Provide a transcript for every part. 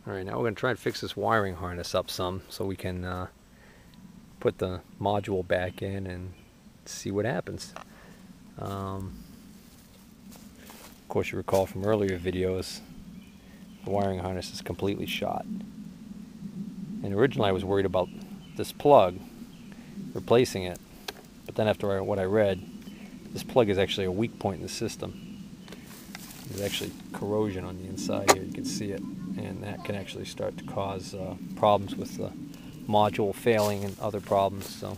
Alright, now we're going to try and fix this wiring harness up some so we can put the module back in and see what happens. Of course, you recall from earlier videos, the wiring harness is completely shot. And originally I was worried about this plug, replacing it. But then after what I read, this plug is actually a weak point in the system. There's actually corrosion on the inside here, you can see it. And that can actually start to cause problems with the module failing and other problems. So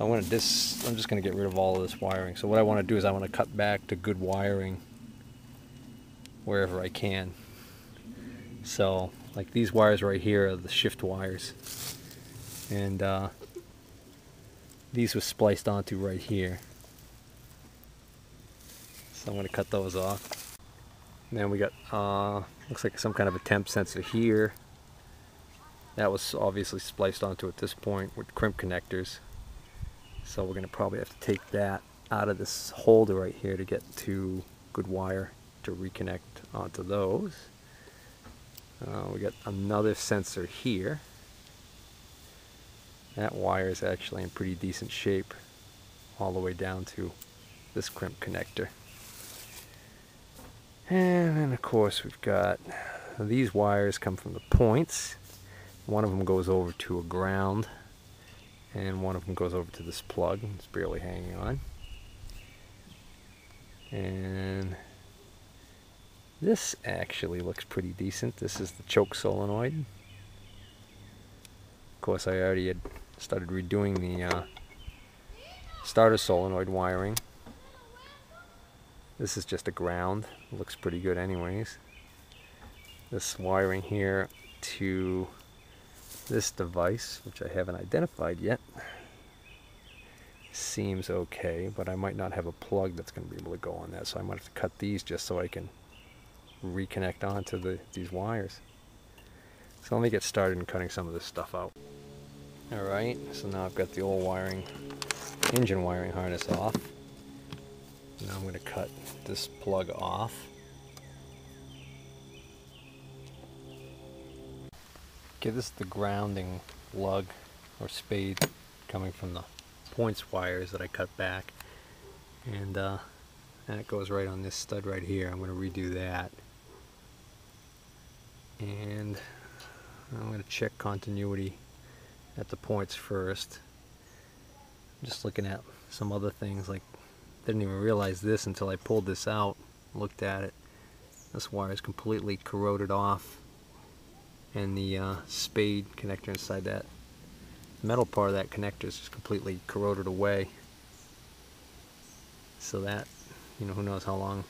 I'm just going to get rid of all of this wiring. So what I want to do is I want to cut back to good wiring wherever I can. So like these wires right here are the shift wires, and these were spliced onto right here. So I'm going to cut those off. And then we got looks like some kind of a temp sensor here. That was obviously spliced onto at this point with crimp connectors. So we're going to probably have to take that out of this holder right here to get to good wire to reconnect onto those. We got another sensor here. That wire is actually in pretty decent shape all the way down to this crimp connector. And then of course we've got these wires come from the points. One of them goes over to a ground and one of them goes over to this plug. It's barely hanging on. And this actually looks pretty decent. This is the choke solenoid. Of course, I already had started redoing the starter solenoid wiring. This is just a ground. It looks pretty good anyways. This wiring here to this device, which I haven't identified yet, seems okay, but I might not have a plug that's going to be able to go on that, so I might have to cut these just so I can reconnect onto these wires. So let me get started in cutting some of this stuff out. Alright, so now I've got the old wiring, engine wiring harness off. Now I'm going to cut this plug off. Okay, this is the grounding lug or spade coming from the points wires that I cut back. And it goes right on this stud right here. I'm going to redo that. And I'm going to check continuity at the points first. Just looking at some other things, like didn't even realize this until I pulled this out, looked at it. This wire is completely corroded off, and the spade connector inside that metal part of that connector is just completely corroded away. So that, you know, who knows how long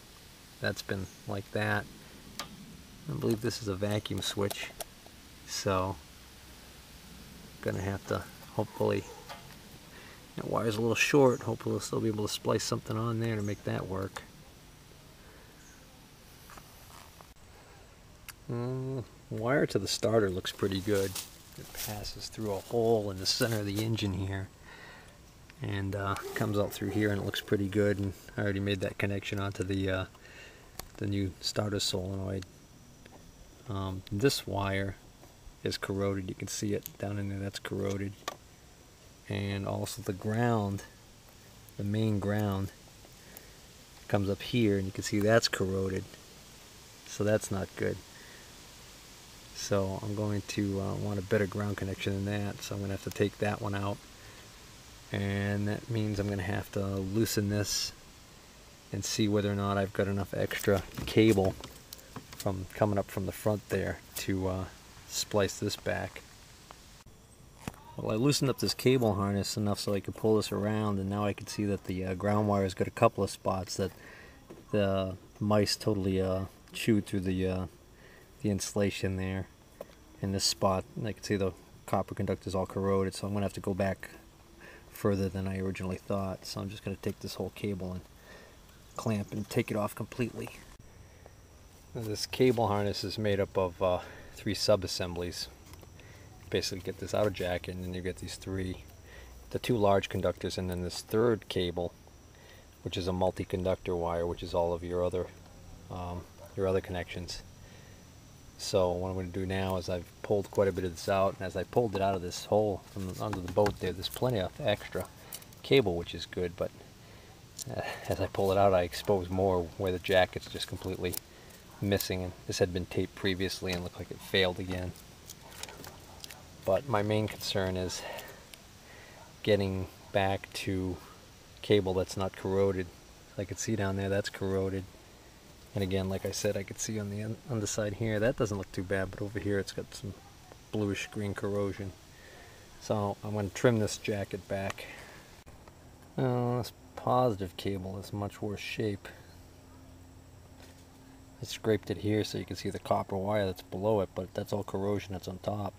that's been like that. I believe this is a vacuum switch, so I'm gonna have to hopefully, that wire's a little short, hopefully we'll still be able to splice something on there to make that work. Wire to the starter looks pretty good. It passes through a hole in the center of the engine here and comes out through here, and it looks pretty good. And I already made that connection onto the new starter solenoid. This wire is corroded. You can see it down in there. That's corroded. And also the ground, the main ground, comes up here, and you can see that's corroded. So that's not good. So I'm going to want a better ground connection than that. So I'm going to have to take that one out. And that means I'm going to have to loosen this and see whether or not I've got enough extra cable from coming up from the front there to splice this back. Well, I loosened up this cable harness enough so I could pull this around, and now I can see that the ground wire's got a couple of spots that the mice totally chewed through the insulation there. In this spot, I can see the copper conductor's all corroded, so I'm going to have to go back further than I originally thought. So I'm just going to take this whole cable and clamp and take it off completely. Now, this cable harness is made up of 3 sub-assemblies. Basically get this outer jacket, and then you get these the 2 large conductors, and then this third cable, which is a multi-conductor wire, which is all of your other connections. So what I'm going to do now is I've pulled quite a bit of this out, and as I pulled it out of this hole from under the boat there's plenty of extra cable, which is good, but as I pull it out I expose more where the jacket's just completely missing, and this had been taped previously and looked like it failed again. But my main concern is getting back to cable that's not corroded. I can see down there that's corroded, and again, like I said, I could see on the underside here that doesn't look too bad, but over here it's got some bluish green corrosion. So I'm going to trim this jacket back. Oh, this positive cable is much worse shape. I scraped it here so you can see the copper wire that's below it, but that's all corrosion that's on top.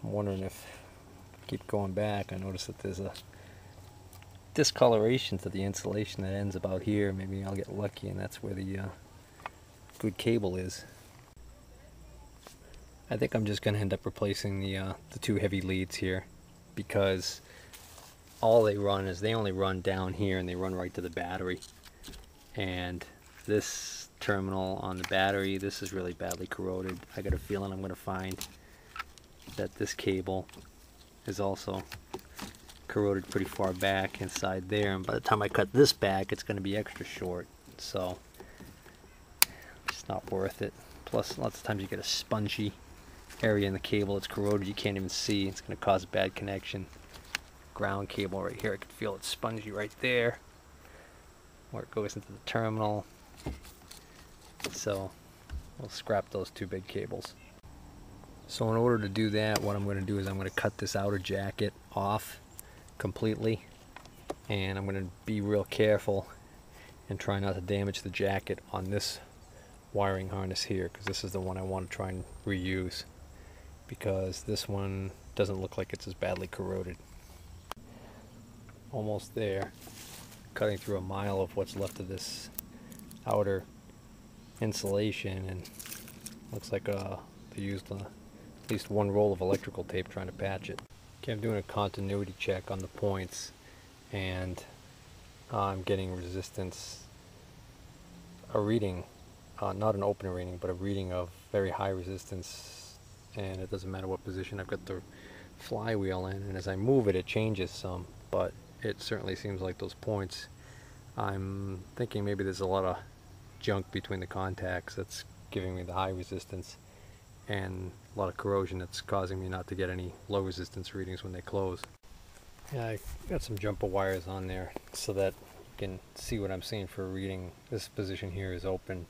I'm wondering if I keep going back, I notice that there's a discoloration to the insulation that ends about here. Maybe I'll get lucky and that's where the good cable is. I think I'm just going to end up replacing the two heavy leads here, because all they run is they only run down here and they run right to the battery. And this terminal on the battery, this is really badly corroded. I got a feeling I'm going to find that this cable is also corroded pretty far back inside there, and by the time I cut this back it's going to be extra short, so it's not worth it. Plus lots of times you get a spongy area in the cable that's corroded, you can't even see, it's going to cause a bad connection. Ground cable right here, I can feel it's spongy right there where it goes into the terminal, so we'll scrap those two big cables. So in order to do that, what I'm going to do is I'm going to cut this outer jacket off completely, and I'm going to be real careful and try not to damage the jacket on this wiring harness here, because this is the one I want to try and reuse, because this one doesn't look like it's as badly corroded. Almost there, cutting through a mile of what's left of this outer insulation, and looks like they used at least one roll of electrical tape trying to patch it. Okay, I'm doing a continuity check on the points, and I'm getting resistance, a reading, not an open reading, but a reading of very high resistance, and it doesn't matter what position I've got the flywheel in, and as I move it, it changes some, but it certainly seems like those points, I'm thinking maybe there's a lot of junk between the contacts that's giving me the high resistance, and a lot of corrosion that's causing me not to get any low resistance readings when they close. Yeah, I got some jumper wires on there so that you can see what I'm seeing for a reading. This position here is open,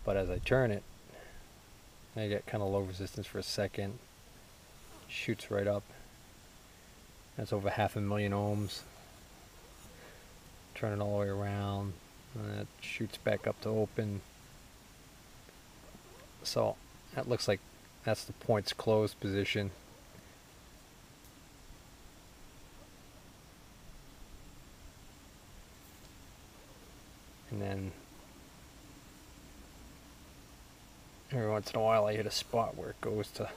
but as I turn it, I get kind of low resistance for a second, shoots right up. That's over 500,000 ohms. Turn it all the way around, and that shoots back up to open. So that looks like that's the points closed position. And then every once in a while I hit a spot where it goes to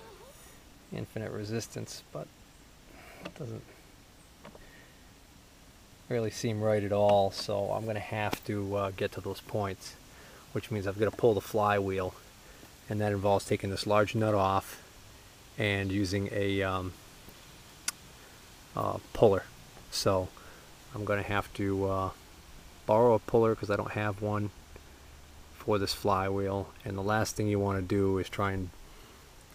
infinite resistance, but it doesn't really seem right at all, so I'm going to have to get to those points, which means I've got to pull the flywheel, and that involves taking this large nut off and using a puller. So I'm going to have to borrow a puller because I don't have one for this flywheel, and the last thing you want to do is try and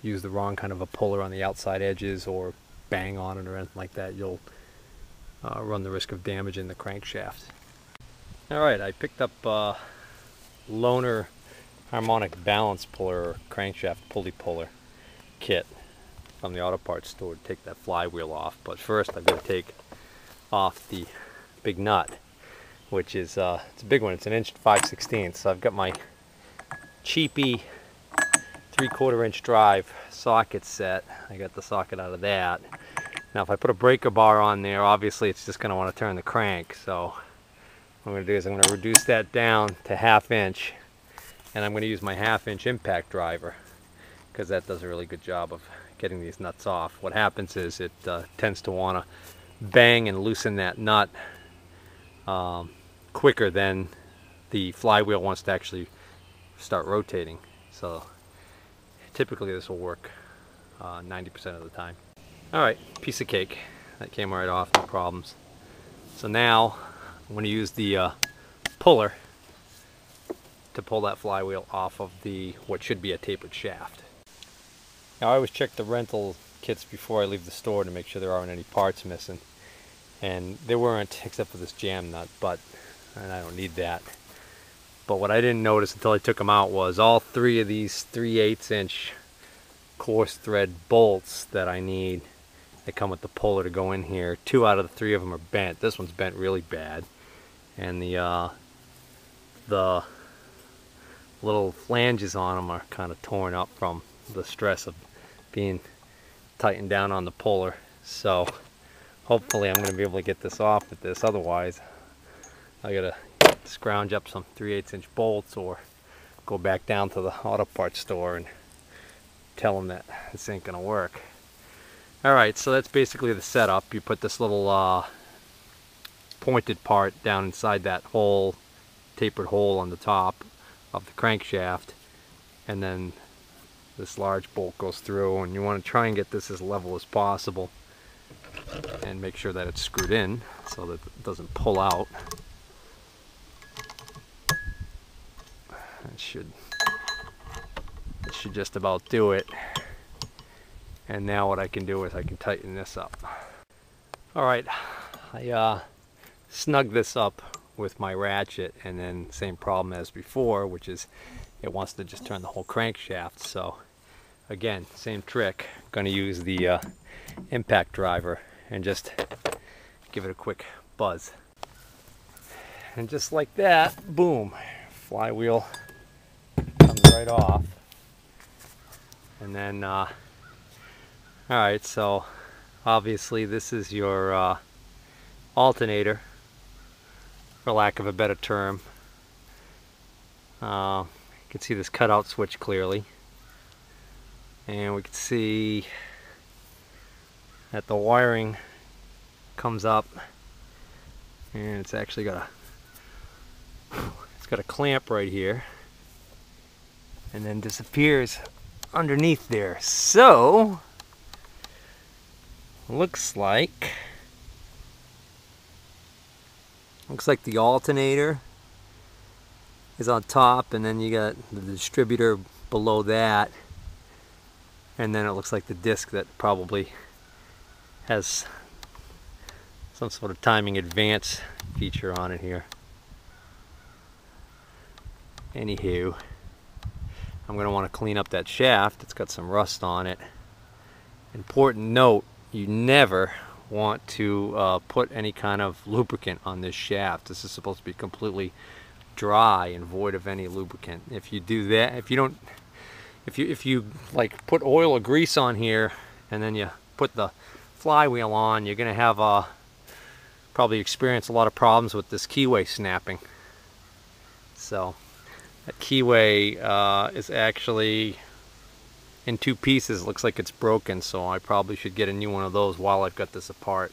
use the wrong kind of a puller on the outside edges or bang on it or anything like that. You'll run the risk of damaging the crankshaft. Alright, I picked up Loner harmonic balance puller or crankshaft pulley puller kit from the auto parts store to take that flywheel off, but first I've got to take off the big nut, which is it's a big one. It's 1 5/16". So I've got my cheapy 3/4 inch drive socket set. I got the socket out of that. Now if I put a breaker bar on there, obviously it's just going to want to turn the crank, so what I'm going to do is I'm going to reduce that down to 1/2 inch, and I'm going to use my 1/2 inch impact driver because that does a really good job of getting these nuts off. What happens is it tends to want to bang and loosen that nut quicker than the flywheel wants to actually start rotating. So typically this will work 90% of the time. Alright, piece of cake. That came right off, no problems. So now I'm going to use the puller to pull that flywheel off of the what should be a tapered shaft. Now I always check the rental kits before I leave the store to make sure there aren't any parts missing. And there weren't, except for this jam nut, and I don't need that. But what I didn't notice until I took them out was all three of these 3/8 inch coarse thread bolts that I need that come with the puller to go in here. 2 out of the 3 of them are bent. This one's bent really bad. And the little flanges on them are kind of torn up from the stress of being tightened down on the puller. So hopefully I'm going to be able to get this off with this. Otherwise I gotta scrounge up some 3/8 inch bolts or go back down to the auto parts store and tell them that this ain't gonna work. Alright, so that's basically the setup. You put this little pointed part down inside that hole, tapered hole on the top of the crankshaft, and then this large bolt goes through, and you want to try and get this as level as possible and make sure that it's screwed in so that it doesn't pull out. That should just about do it. And now what I can do is I can tighten this up. Alright, I snugged this up with my ratchet, and then same problem as before, which is it wants to just turn the whole crankshaft. So again, same trick. Going to use the impact driver and just give it a quick buzz. And just like that, boom, flywheel comes right off. And then alright, so obviously this is your alternator, for lack of a better term. You can see this cutout switch clearly, and we can see that the wiring comes up, and it's actually got a clamp right here, and then disappears underneath there. So looks like the alternator is on top, and then you got the distributor below that, and then it looks like the disc that probably has some sort of timing advance feature on it here. Anywho, I'm going to want to clean up that shaft. It's got some rust on it. Important note, you never want to put any kind of lubricant on this shaft. This is supposed to be completely dry and void of any lubricant. If you do that, if you like put oil or grease on here and then you put the flywheel on, you're going to have probably experience a lot of problems with this keyway snapping. So that keyway is actually in 2 pieces. Looks like it's broken, so I probably should get a new one of those while I've got this apart.